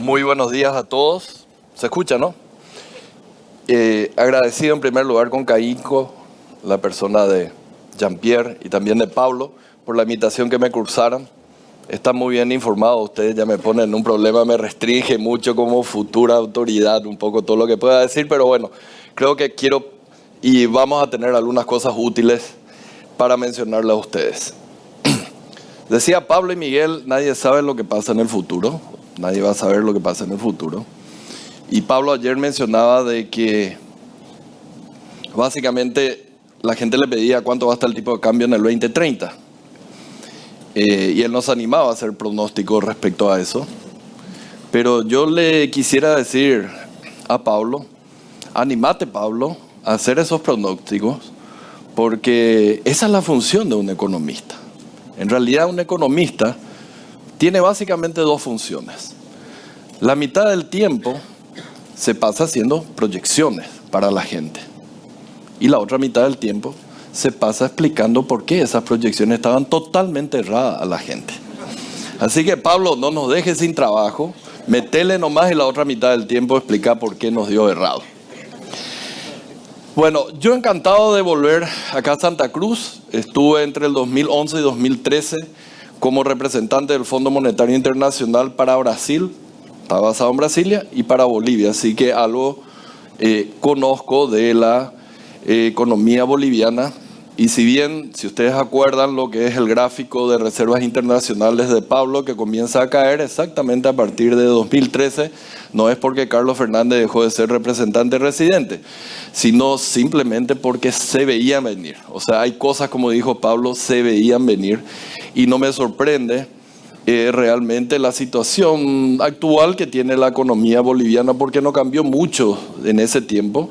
Muy buenos días a todos. ¿Se escucha, no? Agradecido en primer lugar con Caínco, la persona de Jean-Pierre y también de Pablo, por la invitación que me cursaron. Están muy bien informados, ustedes ya me ponen en un problema, me restringe mucho como futura autoridad, un poco todo lo que pueda decir, pero bueno, creo que quiero y vamos a tener algunas cosas útiles para mencionarles a ustedes. Decía Pablo y Miguel, nadie sabe lo que pasa en el futuro, nadie va a saber lo que pasa en el futuro. Y Pablo ayer mencionaba de que básicamente la gente le pedía cuánto va a estar el tipo de cambio en el 2030. Y él nos animaba a hacer pronósticos respecto a eso. Pero yo le quisiera decir a Pablo, animate Pablo a hacer esos pronósticos, porque esa es la función de un economista. En realidad un economista tiene básicamente dos funciones. La mitad del tiempo se pasa haciendo proyecciones para la gente. Y la otra mitad del tiempo se pasa explicando por qué esas proyecciones estaban totalmente erradas a la gente. Así que Pablo, no nos dejes sin trabajo, metele nomás y la otra mitad del tiempo explica por qué nos dio errado. Bueno, yo encantado de volver acá a Santa Cruz. Estuve entre el 2011 y 2013 como representante del Fondo Monetario Internacional para Brasil. Está basado en Brasilia y para Bolivia, así que algo conozco de la economía boliviana. Y si bien, si ustedes acuerdan lo que es el gráfico de reservas internacionales de Pablo, que comienza a caer exactamente a partir de 2013, no es porque Carlos Fernández dejó de ser representante residente, sino simplemente porque se veían venir. O sea, hay cosas, como dijo Pablo, se veían venir, y no me sorprende realmente la situación actual que tiene la economía boliviana, porque no cambió mucho en ese tiempo.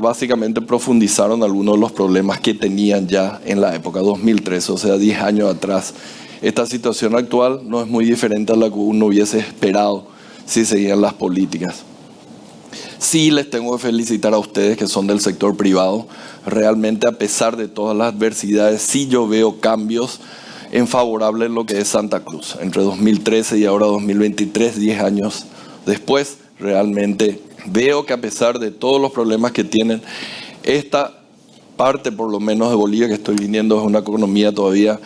Básicamente profundizaron algunos de los problemas que tenían ya en la época 2013, o sea, 10 años atrás. Esta situación actual no es muy diferente a la que uno hubiese esperado si seguían las políticas. Sí, les tengo que felicitar a ustedes que son del sector privado. Realmente, a pesar de todas las adversidades, sí yo veo cambios en favorable en lo que es Santa Cruz. Entre 2013 y ahora 2023, 10 años después, realmente veo que a pesar de todos los problemas que tienen, esta parte por lo menos de Bolivia que estoy viniendo es una economía todavía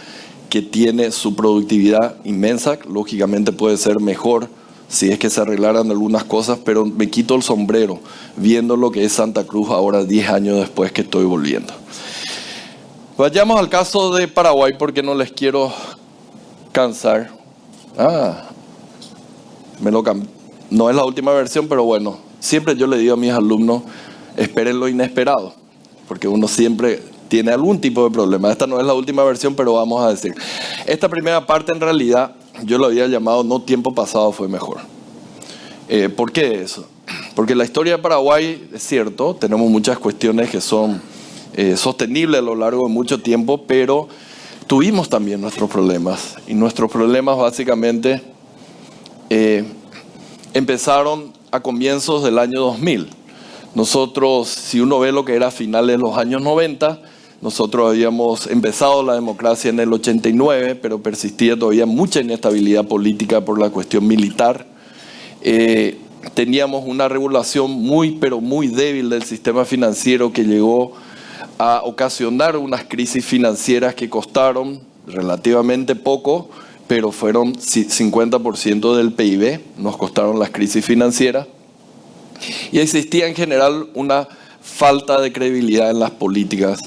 que tiene su productividad inmensa. Lógicamente puede ser mejor si es que se arreglaran algunas cosas, pero me quito el sombrero viendo lo que es Santa Cruz ahora 10 años después que estoy volviendo. Vayamos al caso de Paraguay porque no les quiero cansar. No es la última versión, pero bueno, siempre yo le digo a mis alumnos, esperen lo inesperado, porque uno siempre tiene algún tipo de problema. Esta no es la última versión, pero vamos a decir. Esta primera parte en realidad yo lo había llamado no tiempo pasado fue mejor. ¿Por qué eso? Porque la historia de Paraguay, es cierto, tenemos muchas cuestiones que son sostenibles a lo largo de mucho tiempo, pero tuvimos también nuestros problemas. Y nuestros problemas básicamente empezaron a comienzos del año 2000. Nosotros, si uno ve lo que era a finales de los años 90, nosotros habíamos empezado la democracia en el 89, pero persistía todavía mucha inestabilidad política por la cuestión militar. Teníamos una regulación pero muy débil del sistema financiero que llegó a ocasionar unas crisis financieras que costaron relativamente poco, pero fueron 50% del PIB, nos costaron las crisis financieras. Y existía en general una falta de credibilidad en las políticas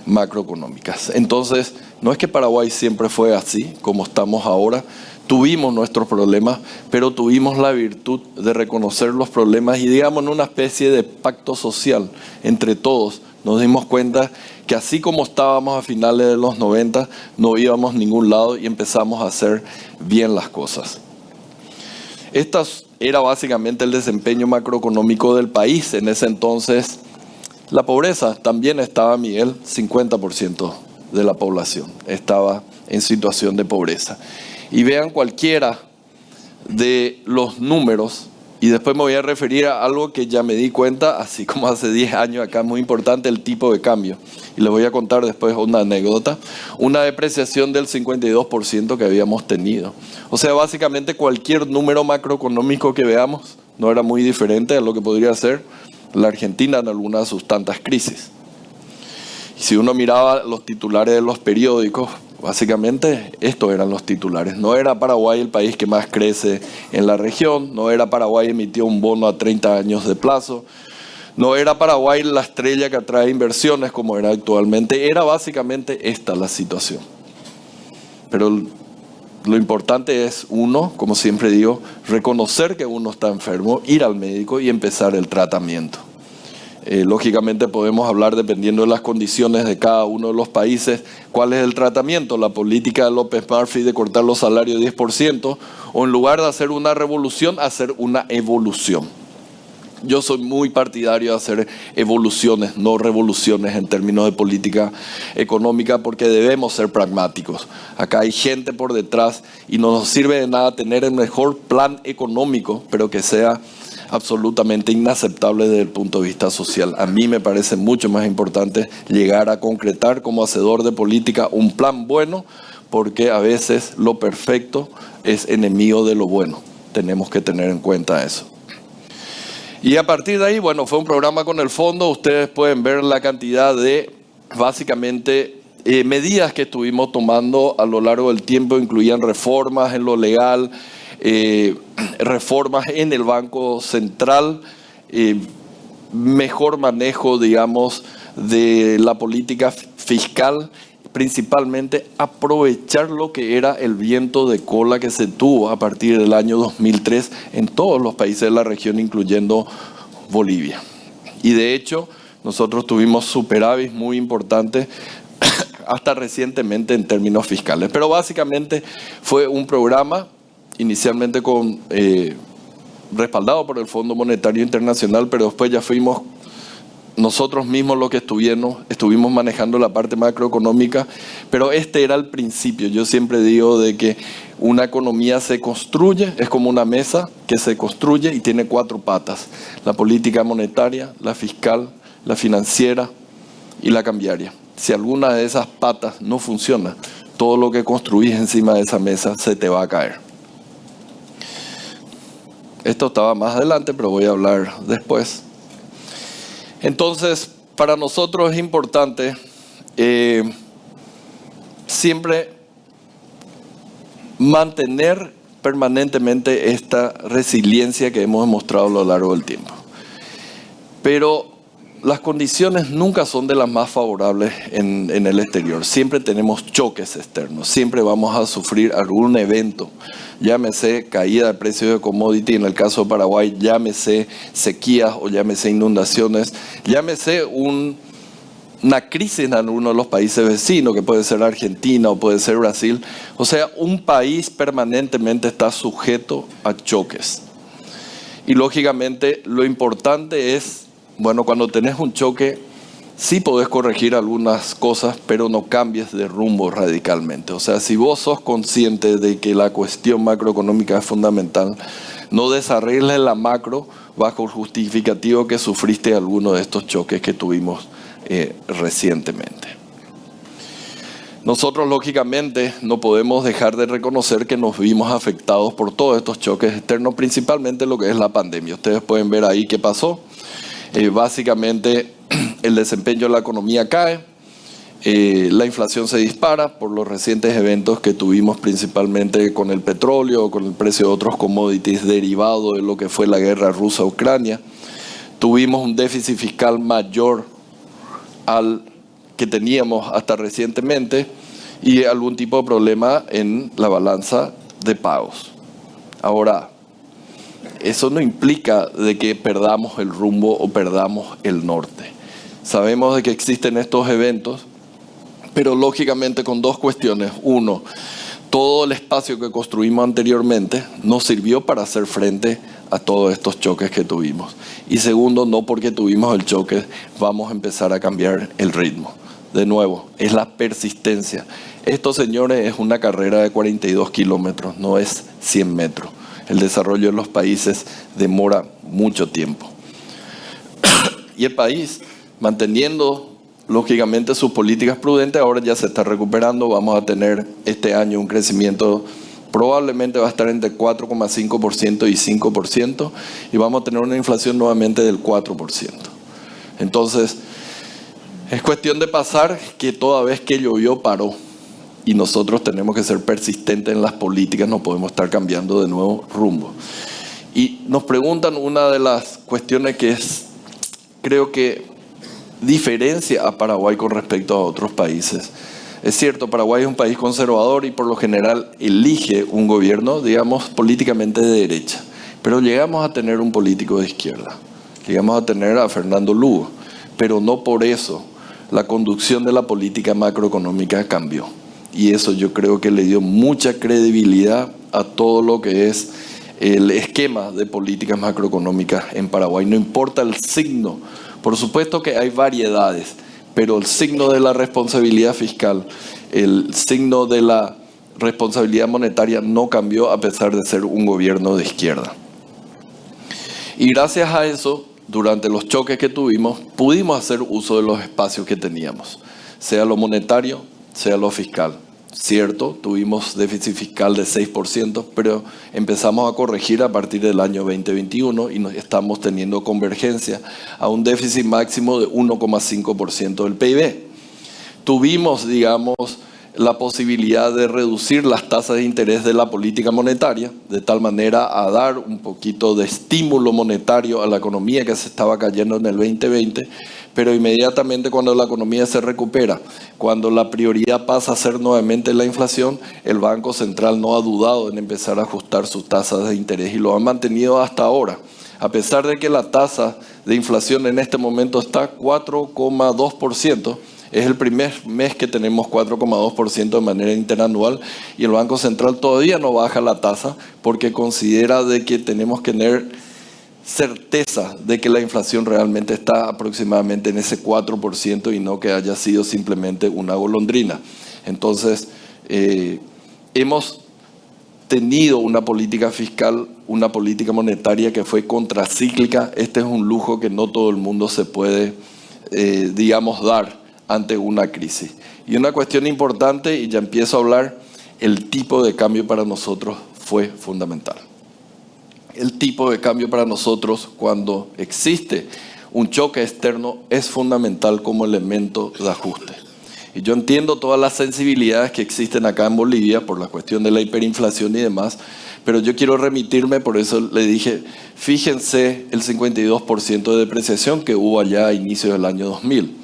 macroeconómicas. Entonces, no es que Paraguay siempre fue así, como estamos ahora. Tuvimos nuestros problemas, pero tuvimos la virtud de reconocer los problemas y, digamos, en una especie de pacto social entre todos, nos dimos cuenta que así como estábamos a finales de los 90, no íbamos a ningún lado y empezamos a hacer bien las cosas. Este era básicamente el desempeño macroeconómico del país. En ese entonces, la pobreza también estaba, Miguel, 50% de la población estaba en situación de pobreza. Y vean cualquiera de los números Y después me voy a referir a algo que ya me di cuenta, así como hace 10 años acá, muy importante, el tipo de cambio. Y les voy a contar después una anécdota. Una depreciación del 52% que habíamos tenido. O sea, básicamente cualquier número macroeconómico que veamos no era muy diferente a lo que podría ser la Argentina en alguna de sus tantas crisis. Y si uno miraba los titulares de los periódicos, básicamente estos eran los titulares. No era Paraguay el país que más crece en la región, no era Paraguay emitió un bono a 30 años de plazo, no era Paraguay la estrella que atrae inversiones como era actualmente, era básicamente esta la situación. Pero lo importante es uno, como siempre digo, reconocer que uno está enfermo, ir al médico y empezar el tratamiento. Lógicamente podemos hablar, dependiendo de las condiciones de cada uno de los países, cuál es el tratamiento, la política de López Murphy de cortar los salarios 10%, o en lugar de hacer una revolución, hacer una evolución. Yo soy muy partidario de hacer evoluciones, no revoluciones en términos de política económica, porque debemos ser pragmáticos. Acá hay gente por detrás y no nos sirve de nada tener el mejor plan económico, pero que sea absolutamente inaceptable desde el punto de vista social. A mí me parece mucho más importante llegar a concretar como hacedor de política un plan bueno, porque a veces lo perfecto es enemigo de lo bueno. Tenemos que tener en cuenta eso. Y a partir de ahí, bueno, fue un programa con el fondo. Ustedes pueden ver la cantidad de, básicamente, medidas que estuvimos tomando a lo largo del tiempo. Incluían reformas en lo legal, reformas en el Banco Central, mejor manejo, digamos, de la política fiscal, principalmente aprovechar lo que era el viento de cola que se tuvo a partir del año 2003 en todos los países de la región, incluyendo Bolivia. Y de hecho, nosotros tuvimos superávit muy importantes hasta recientemente en términos fiscales. Pero básicamente fue un programa inicialmente respaldado por el Fondo Monetario Internacional, pero después ya fuimos nosotros mismos los que estuvimos manejando la parte macroeconómica, pero este era el principio. Yo siempre digo de que una economía se construye, es como una mesa que se construye y tiene 4 patas: la política monetaria, la fiscal, la financiera y la cambiaria. Si alguna de esas patas no funciona, todo lo que construís encima de esa mesa se te va a caer. Esto estaba más adelante, pero voy a hablar después. Entonces, para nosotros es importante siempre mantener permanentemente esta resiliencia que hemos demostrado a lo largo del tiempo. Pero las condiciones nunca son de las más favorables en el exterior. Siempre tenemos choques externos, siempre vamos a sufrir algún evento. Llámese caída de precios de commodity, en el caso de Paraguay, llámese sequías o llámese inundaciones, llámese una crisis en alguno de los países vecinos, que puede ser Argentina o puede ser Brasil. O sea, un país permanentemente está sujeto a choques. Y lógicamente lo importante es, bueno, cuando tenés un choque, sí podés corregir algunas cosas, pero no cambies de rumbo radicalmente. O sea, si vos sos consciente de que la cuestión macroeconómica es fundamental, no desarregles la macro bajo el justificativo que sufriste alguno de estos choques que tuvimos recientemente. Nosotros, lógicamente, no podemos dejar de reconocer que nos vimos afectados por todos estos choques externos, principalmente lo que es la pandemia. Ustedes pueden ver ahí qué pasó. Básicamente, el desempeño de la economía cae, la inflación se dispara por los recientes eventos que tuvimos, principalmente con el petróleo, con el precio de otros commodities derivado de lo que fue la guerra rusa-Ucrania. Tuvimos un déficit fiscal mayor al que teníamos hasta recientemente y algún tipo de problema en la balanza de pagos. Ahora, eso no implica de que perdamos el rumbo o perdamos el norte. Sabemos de que existen estos eventos, pero lógicamente con 2 cuestiones. Uno, todo el espacio que construimos anteriormente nos sirvió para hacer frente a todos estos choques que tuvimos. Y segundo, no porque tuvimos el choque vamos a empezar a cambiar el ritmo. De nuevo, es la persistencia. Esto, señores, es una carrera de 42 kilómetros, no es 100 metros. El desarrollo de los países demora mucho tiempo. Y el país, manteniendo lógicamente sus políticas prudentes, ahora ya se está recuperando. Vamos a tener este año un crecimiento, probablemente va a estar entre 4,5% y 5%, y vamos a tener una inflación nuevamente del 4%. Entonces, es cuestión de pasar que toda vez que llovió paró, y nosotros tenemos que ser persistentes en las políticas, no podemos estar cambiando de nuevo rumbo. Y nos preguntan una de las cuestiones que creo que diferencia a Paraguay con respecto a otros países. Es cierto, Paraguay es un país conservador y por lo general elige un gobierno, digamos, políticamente de derecha. Pero llegamos a tener un político de izquierda. Llegamos a tener a Fernando Lugo. Pero no por eso la conducción de la política macroeconómica cambió. Y eso yo creo que le dio mucha credibilidad a todo lo que es el esquema de políticas macroeconómicas en Paraguay. No importa el signo. Por supuesto que hay variedades, pero el signo de la responsabilidad fiscal, el signo de la responsabilidad monetaria no cambió a pesar de ser un gobierno de izquierda. Y gracias a eso, durante los choques que tuvimos, pudimos hacer uso de los espacios que teníamos, sea lo monetario, sea lo fiscal. Cierto, tuvimos déficit fiscal de 6%, pero empezamos a corregir a partir del año 2021 y estamos teniendo convergencia a un déficit máximo de 1,5% del PIB. Tuvimos, digamos, la posibilidad de reducir las tasas de interés de la política monetaria, de tal manera a dar un poquito de estímulo monetario a la economía que se estaba cayendo en el 2020, pero inmediatamente cuando la economía se recupera, cuando la prioridad pasa a ser nuevamente la inflación, el Banco Central no ha dudado en empezar a ajustar sus tasas de interés y lo ha mantenido hasta ahora. A pesar de que la tasa de inflación en este momento está 4,2%, es el primer mes que tenemos 4,2% de manera interanual y el Banco Central todavía no baja la tasa porque considera de que tenemos que tener certeza de que la inflación realmente está aproximadamente en ese 4% y no que haya sido simplemente una golondrina. Entonces, hemos tenido una política fiscal, una política monetaria que fue contracíclica. Este es un lujo que no todo el mundo se puede, digamos, dar ante una crisis. Y una cuestión importante, y ya empiezo a hablar, el tipo de cambio para nosotros fue fundamental. El tipo de cambio para nosotros, cuando existe un choque externo, es fundamental como elemento de ajuste. Y yo entiendo todas las sensibilidades que existen acá en Bolivia por la cuestión de la hiperinflación y demás, pero yo quiero remitirme, por eso le dije, fíjense el 52% de depreciación que hubo allá a inicios del año 2000.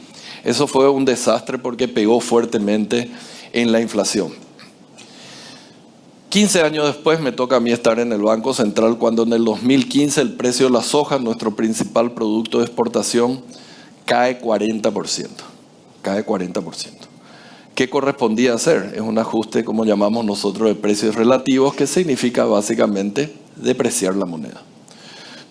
Eso fue un desastre porque pegó fuertemente en la inflación. 15 años después me toca a mí estar en el Banco Central cuando en el 2015 el precio de la soja, nuestro principal producto de exportación, cae 40%. Cae 40%. ¿Qué correspondía hacer? Es un ajuste, como llamamos nosotros, de precios relativos, que significa básicamente depreciar la moneda.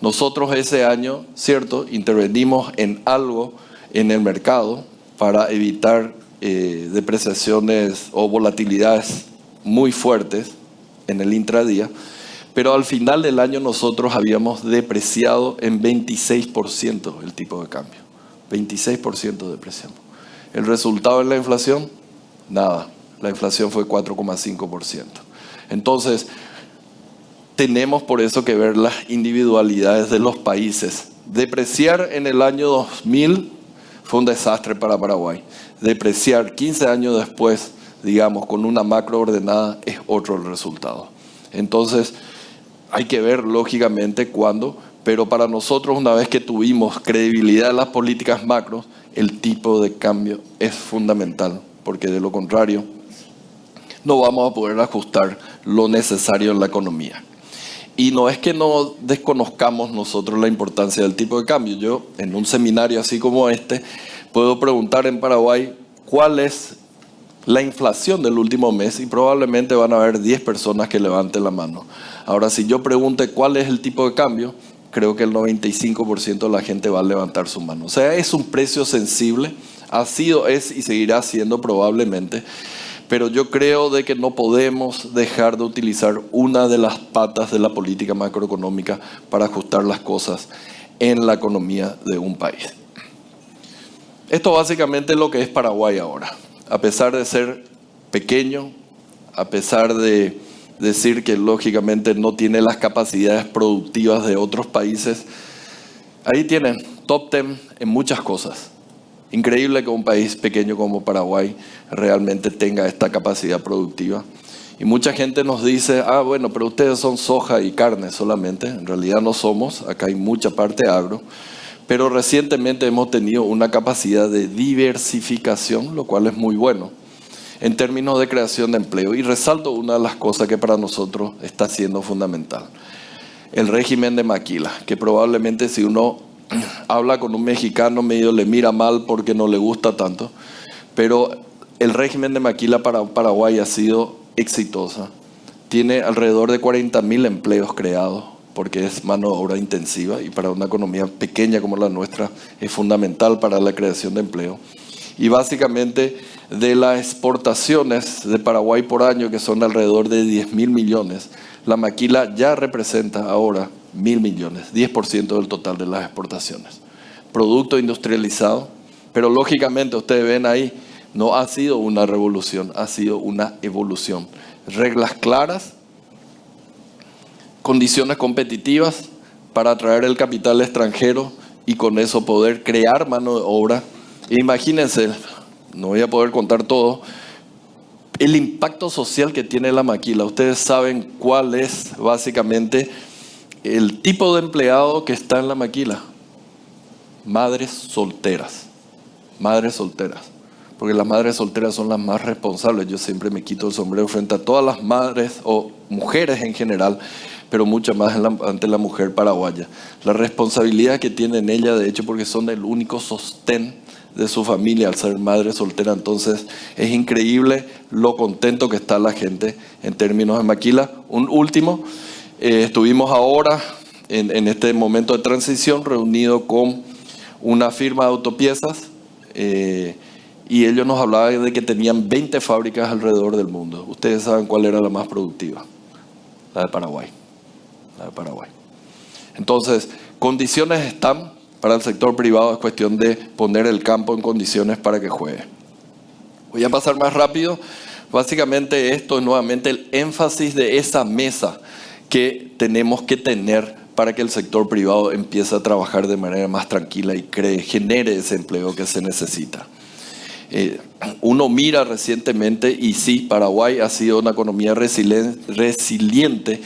Nosotros ese año, cierto, intervenimos en algo en el mercado para evitar depreciaciones o volatilidades muy fuertes en el intradía, pero al final del año nosotros habíamos depreciado en 26% el tipo de cambio. 26% depreciamos. El resultado en la inflación, nada. La inflación fue 4,5%. Entonces, tenemos por eso que ver las individualidades de los países. Depreciar en el año 2000 fue un desastre para Paraguay. Depreciar 15 años después, digamos, con una macro ordenada, es otro el resultado. Entonces, hay que ver lógicamente cuándo, pero para nosotros, una vez que tuvimos credibilidad en las políticas macros, el tipo de cambio es fundamental, porque de lo contrario, no vamos a poder ajustar lo necesario en la economía. Y no es que no desconozcamos nosotros la importancia del tipo de cambio. Yo, en un seminario así como este, puedo preguntar en Paraguay cuál es la inflación del último mes y probablemente van a haber 10 personas que levanten la mano. Ahora, si yo pregunte cuál es el tipo de cambio, creo que el 95% de la gente va a levantar su mano. O sea, es un precio sensible, ha sido, es y seguirá siendo probablemente, pero yo creo de que no podemos dejar de utilizar una de las patas de la política macroeconómica para ajustar las cosas en la economía de un país. Esto básicamente es lo que es Paraguay ahora. A pesar de ser pequeño, a pesar de decir que lógicamente no tiene las capacidades productivas de otros países, ahí tienen top 10 en muchas cosas. Increíble que un país pequeño como Paraguay realmente tenga esta capacidad productiva. Y mucha gente nos dice, bueno, pero ustedes son soja y carne solamente. En realidad no somos, acá hay mucha parte agro. Pero recientemente hemos tenido una capacidad de diversificación, lo cual es muy bueno, en términos de creación de empleo. Y resalto una de las cosas que para nosotros está siendo fundamental. El régimen de maquila, que probablemente si uno habla con un mexicano medio le mira mal porque no le gusta tanto, pero el régimen de maquila para Paraguay ha sido exitosa. Tiene alrededor de 40.000 empleos creados, porque es mano de obra intensiva y para una economía pequeña como la nuestra es fundamental para la creación de empleo. Y básicamente de las exportaciones de Paraguay por año, que son alrededor de 10.000 millones, la maquila ya representa ahora 1.000 millones, 10% del total de las exportaciones. Producto industrializado, pero lógicamente ustedes ven ahí, no ha sido una revolución, ha sido una evolución. Reglas claras, condiciones competitivas para atraer el capital extranjero y con eso poder crear mano de obra. Imagínense, no voy a poder contar todo, el impacto social que tiene la maquila. Ustedes saben cuál es básicamente el tipo de empleado que está en la maquila. Madres solteras. Madres solteras. Porque las madres solteras son las más responsables. Yo siempre me quito el sombrero frente a todas las madres o mujeres en general, pero mucho más ante la mujer paraguaya. La responsabilidad que tienen ella, de hecho, porque son el único sostén de su familia al ser madre soltera. Entonces es increíble lo contento que está la gente en términos de maquila. Un último, estuvimos ahora en este momento de transición reunido con una firma de autopiezas y ellos nos hablaban de que tenían 20 fábricas alrededor del mundo. Ustedes saben cuál era la más productiva, la de Paraguay. La de Paraguay. Entonces, condiciones están para el sector privado, es cuestión de poner el campo en condiciones para que juegue. Voy a pasar más rápido. Básicamente esto es nuevamente el énfasis de esa mesa que tenemos que tener para que el sector privado empiece a trabajar de manera más tranquila y genere ese empleo que se necesita. Uno mira recientemente y sí, Paraguay ha sido una economía resiliente.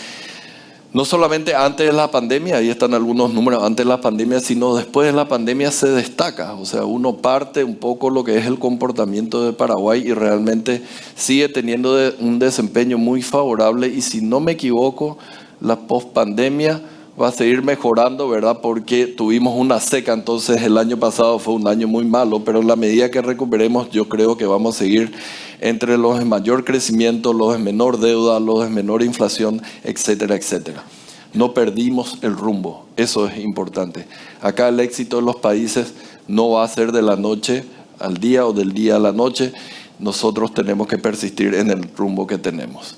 No solamente antes de la pandemia, ahí están algunos números antes de la pandemia, sino después de la pandemia se destaca. O sea, uno parte un poco lo que es el comportamiento de Paraguay y realmente sigue teniendo un desempeño muy favorable. Y si no me equivoco, la pospandemia va a seguir mejorando, ¿verdad? Porque tuvimos una seca, entonces el año pasado fue un año muy malo, pero en la medida que recuperemos, yo creo que vamos a seguir entre los de mayor crecimiento, los de menor deuda, los de menor inflación, etcétera, etcétera. No perdimos el rumbo, eso es importante. Acá el éxito de los países no va a ser de la noche al día o del día a la noche. Nosotros tenemos que persistir en el rumbo que tenemos.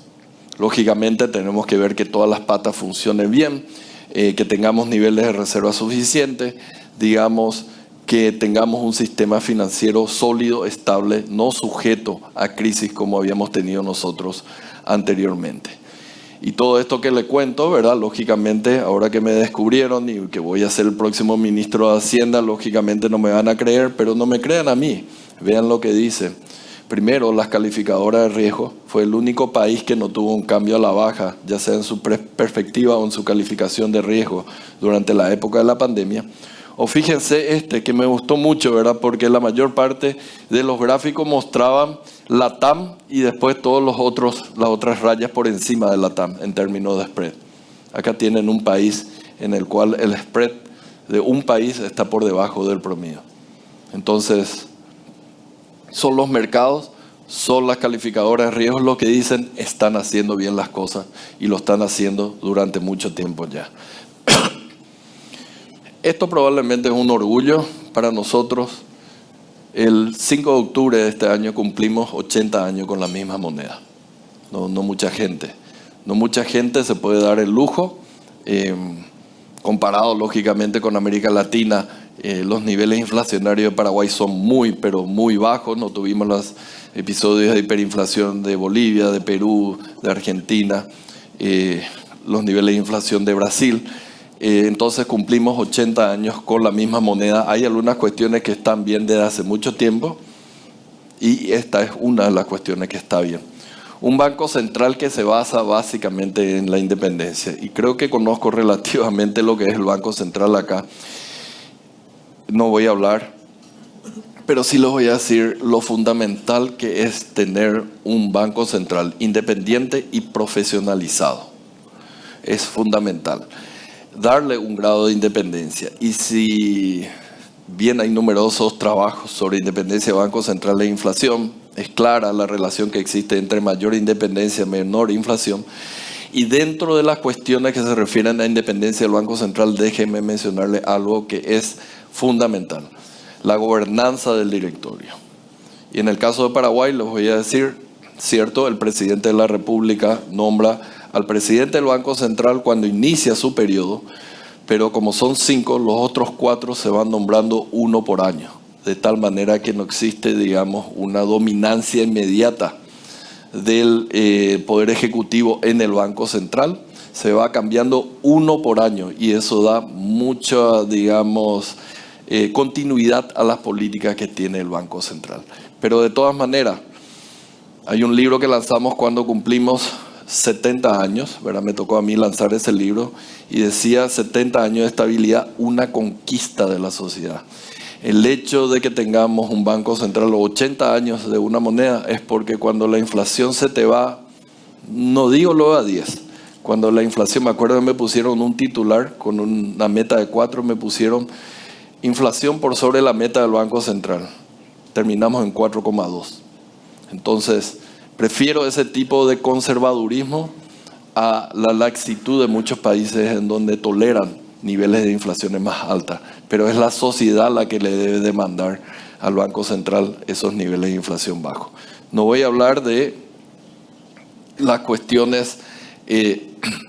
Lógicamente tenemos que ver que todas las patas funcionen bien, que tengamos niveles de reserva suficientes, digamos que tengamos un sistema financiero sólido, estable, no sujeto a crisis como habíamos tenido nosotros anteriormente. Y todo esto que le cuento, ¿verdad? Lógicamente, ahora que me descubrieron y que voy a ser el próximo ministro de Hacienda, lógicamente no me van a creer, pero no me crean a mí. Vean lo que dice. Primero, las calificadoras de riesgo. Fue el único país que no tuvo un cambio a la baja, ya sea en su perspectiva o en su calificación de riesgo durante la época de la pandemia. O fíjense que me gustó mucho, ¿verdad? Porque la mayor parte de los gráficos mostraban la TAM y después todos las otras rayas por encima de la TAM en términos de spread. Acá tienen un país en el cual el spread de un país está por debajo del promedio. Entonces, son los mercados, son las calificadoras de riesgos los que dicen están haciendo bien las cosas y lo están haciendo durante mucho tiempo ya. Esto probablemente es un orgullo para nosotros. El 5 de octubre de este año cumplimos 80 años con la misma moneda. No mucha gente. No mucha gente se puede dar el lujo. Comparado lógicamente con América Latina, los niveles inflacionarios de Paraguay son muy, pero muy bajos. No tuvimos los episodios de hiperinflación de Bolivia, de Perú, de Argentina, los niveles de inflación de Brasil. Entonces cumplimos 80 años con la misma moneda. Hay algunas cuestiones que están bien desde hace mucho tiempo y esta es una de las cuestiones que está bien. Un banco central que se basa básicamente en la independencia. Y creo que conozco relativamente lo que es el Banco Central acá. No voy a hablar, pero sí les voy a decir lo fundamental que es tener un banco central independiente y profesionalizado. Es fundamental darle un grado de independencia. Y si bien hay numerosos trabajos sobre independencia de Banco Central e inflación, es clara la relación que existe entre mayor independencia y menor inflación. Y dentro de las cuestiones que se refieren a independencia del Banco Central, déjenme mencionarle algo que es fundamental: la gobernanza del directorio. Y en el caso de Paraguay, les voy a decir, cierto, el presidente de la República nombra al presidente del Banco Central cuando inicia su periodo, pero como son 5, los otros 4 se van nombrando uno por año, de tal manera que no existe, digamos, una dominancia inmediata del Poder Ejecutivo en el Banco Central. Se va cambiando uno por año y eso da mucha, digamos, continuidad a las políticas que tiene el Banco Central. Pero de todas maneras, hay un libro que lanzamos cuando cumplimos 70 años, ¿verdad? Me tocó a mí lanzar ese libro y decía 70 años de estabilidad, una conquista de la sociedad. El hecho de que tengamos un banco central los 80 años de una moneda es porque cuando la inflación se te va, no digo luego a 10, cuando la inflación, me acuerdo que me pusieron un titular con una meta de 4, me pusieron inflación por sobre la meta del Banco Central. Terminamos en 4,2. Entonces, prefiero ese tipo de conservadurismo a la laxitud de muchos países en donde toleran niveles de inflaciones más altas. Pero es la sociedad la que le debe demandar al Banco Central esos niveles de inflación bajos. No voy a hablar de las cuestiones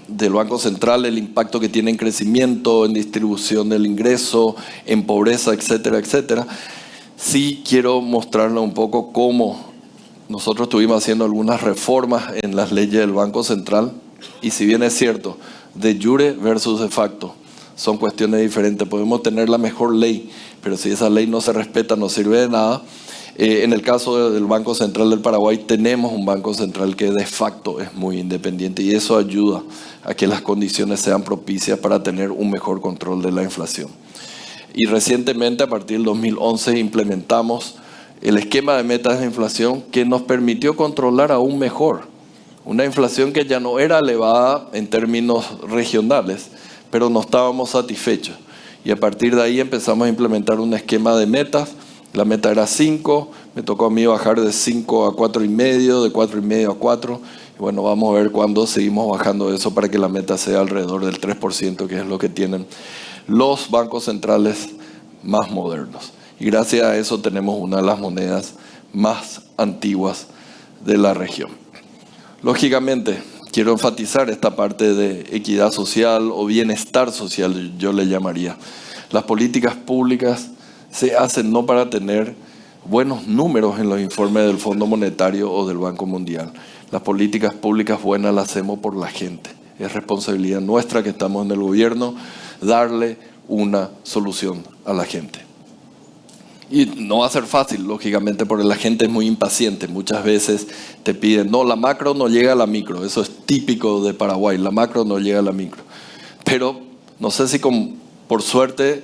del Banco Central, el impacto que tiene en crecimiento, en distribución del ingreso, en pobreza, etcétera, etcétera. Sí quiero mostrarle un poco cómo nosotros estuvimos haciendo algunas reformas en las leyes del Banco Central y si bien es cierto, de jure versus de facto, son cuestiones diferentes. Podemos tener la mejor ley, pero si esa ley no se respeta no sirve de nada. En el caso del Banco Central del Paraguay tenemos un Banco Central que de facto es muy independiente y eso ayuda a que las condiciones sean propicias para tener un mejor control de la inflación. Y recientemente, a partir del 2011, implementamos el esquema de metas de inflación que nos permitió controlar aún mejor una inflación que ya no era elevada en términos regionales, pero no estábamos satisfechos. Y a partir de ahí empezamos a implementar un esquema de metas. La meta era 5, me tocó a mí bajar de 5 a 4,5, de 4,5 a 4. Y bueno, vamos a ver cuándo seguimos bajando eso para que la meta sea alrededor del 3%, que es lo que tienen los bancos centrales más modernos. Y gracias a eso tenemos una de las monedas más antiguas de la región. Lógicamente, quiero enfatizar esta parte de equidad social o bienestar social, yo le llamaría. Las políticas públicas se hacen no para tener buenos números en los informes del Fondo Monetario o del Banco Mundial. Las políticas públicas buenas las hacemos por la gente. Es responsabilidad nuestra que estamos en el gobierno darle una solución a la gente. Y no va a ser fácil, lógicamente, porque la gente es muy impaciente. Muchas veces te piden, no, la macro no llega a la micro. Eso es típico de Paraguay, la macro no llega a la micro. Pero no sé si por suerte,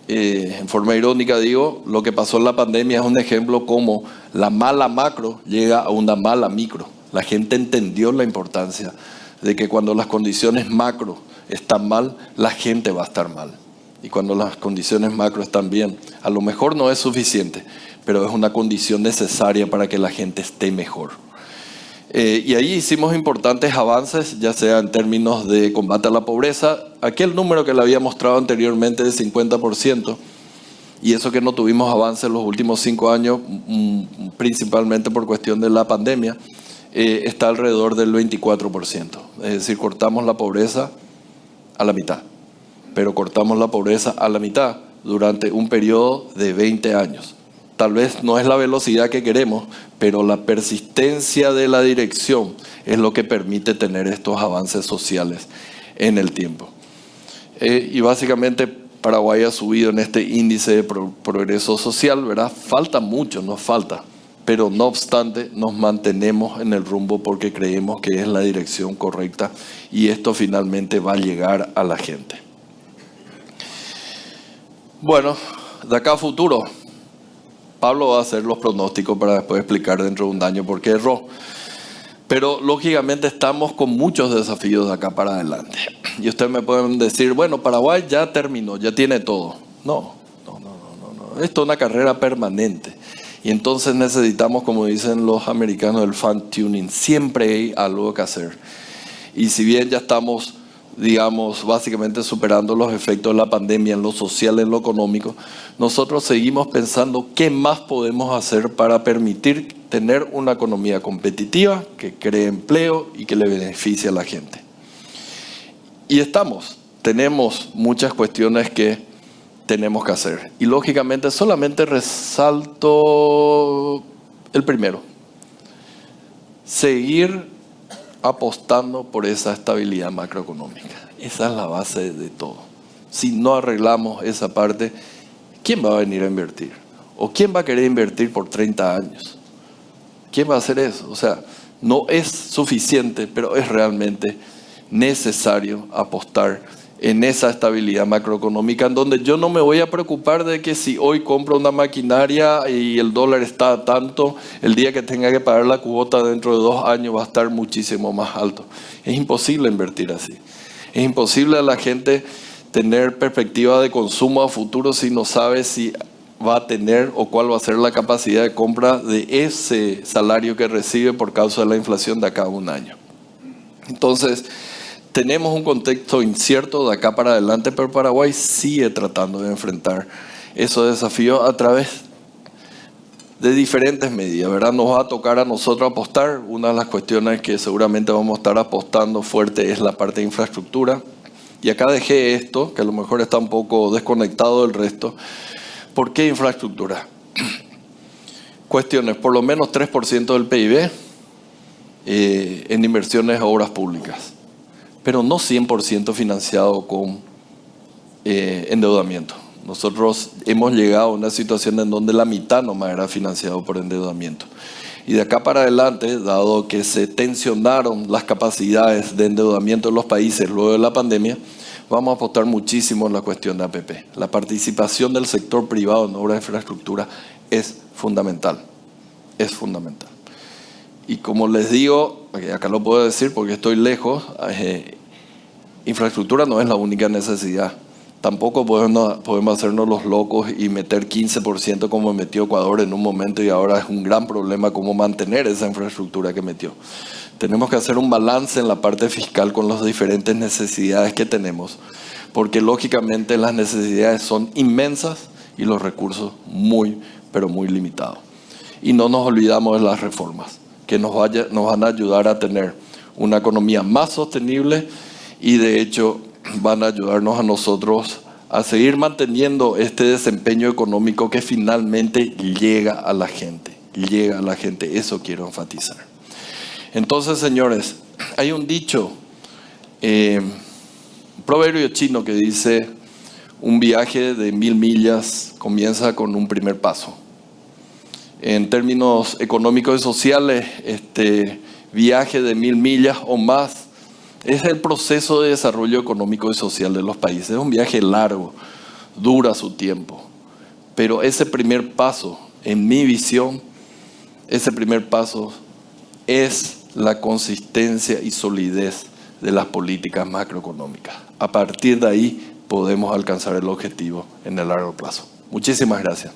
en forma irónica digo, lo que pasó en la pandemia es un ejemplo como la mala macro llega a una mala micro. La gente entendió la importancia de que cuando las condiciones macro están mal, la gente va a estar mal. Y cuando las condiciones macro están bien, a lo mejor no es suficiente, pero es una condición necesaria para que la gente esté mejor. Y ahí hicimos importantes avances, ya sea en términos de combate a la pobreza. Aquel número que le había mostrado anteriormente de 50%, y eso que no tuvimos avance en los últimos 5 años, principalmente por cuestión de la pandemia, está alrededor del 24%. Es decir, cortamos la pobreza a la mitad, pero cortamos la pobreza a la mitad durante un periodo de 20 años. Tal vez no es la velocidad que queremos, pero la persistencia de la dirección es lo que permite tener estos avances sociales en el tiempo. Y básicamente Paraguay ha subido en este índice de progreso social, ¿verdad? Falta mucho, nos falta, pero no obstante nos mantenemos en el rumbo porque creemos que es la dirección correcta y esto finalmente va a llegar a la gente. Bueno, de acá a futuro, Pablo va a hacer los pronósticos para después explicar dentro de un año por qué erró. Pero lógicamente estamos con muchos desafíos de acá para adelante. Y ustedes me pueden decir, bueno, Paraguay ya terminó, ya tiene todo. No. Esto es una carrera permanente. Y entonces necesitamos, como dicen los americanos, el fine tuning. Siempre hay algo que hacer. Y si bien ya estamos, digamos, básicamente superando los efectos de la pandemia en lo social, en lo económico, nosotros seguimos pensando qué más podemos hacer para permitir tener una economía competitiva que cree empleo y que le beneficie a la gente. Y tenemos muchas cuestiones que tenemos que hacer. Y lógicamente solamente resalto el primero. Seguir apostando por esa estabilidad macroeconómica. Esa es la base de todo. Si no arreglamos esa parte, ¿quién va a venir a invertir? ¿O quién va a querer invertir por 30 años? ¿Quién va a hacer eso? O sea, no es suficiente, pero es realmente necesario apostar en esa estabilidad macroeconómica, en donde yo no me voy a preocupar de que si hoy compro una maquinaria y el dólar está a tanto, el día que tenga que pagar la cuota dentro de 2 años va a estar muchísimo más alto. Es imposible invertir así. Es imposible a la gente tener perspectiva de consumo a futuro si no sabe si va a tener o cuál va a ser la capacidad de compra de ese salario que recibe por causa de la inflación de acá a un año. Entonces, tenemos un contexto incierto de acá para adelante, pero Paraguay sigue tratando de enfrentar esos desafíos a través de diferentes medidas, ¿verdad? Nos va a tocar a nosotros apostar. Una de las cuestiones que seguramente vamos a estar apostando fuerte es la parte de infraestructura. Y acá dejé esto, que a lo mejor está un poco desconectado del resto. ¿Por qué infraestructura? Cuestiones, por lo menos 3% del PIB en inversiones a obras públicas, pero no 100% financiado con endeudamiento. Nosotros hemos llegado a una situación en donde la mitad nomás era financiado por endeudamiento. Y de acá para adelante, dado que se tensionaron las capacidades de endeudamiento de los países luego de la pandemia, vamos a apostar muchísimo en la cuestión de APP. La participación del sector privado en obras de infraestructura es fundamental. Es fundamental. Y como les digo, acá lo puedo decir porque estoy lejos, infraestructura no es la única necesidad. Tampoco podemos hacernos los locos y meter 15% como metió Ecuador en un momento y ahora es un gran problema cómo mantener esa infraestructura que metió. Tenemos que hacer un balance en la parte fiscal con las diferentes necesidades que tenemos, porque lógicamente las necesidades son inmensas y los recursos muy, pero muy limitados. Y no nos olvidamos de las reformas, que nos van a ayudar a tener una economía más sostenible y de hecho van a ayudarnos a nosotros a seguir manteniendo este desempeño económico que finalmente llega a la gente. Llega a la gente, eso quiero enfatizar. Entonces, señores, hay un dicho, un proverbio chino que dice: un viaje de 1000 millas comienza con un primer paso. En términos económicos y sociales, este viaje de 1000 millas o más es el proceso de desarrollo económico y social de los países. Es un viaje largo, dura su tiempo. Pero ese primer paso, en mi visión, ese primer paso es la consistencia y solidez de las políticas macroeconómicas. A partir de ahí podemos alcanzar el objetivo en el largo plazo. Muchísimas gracias.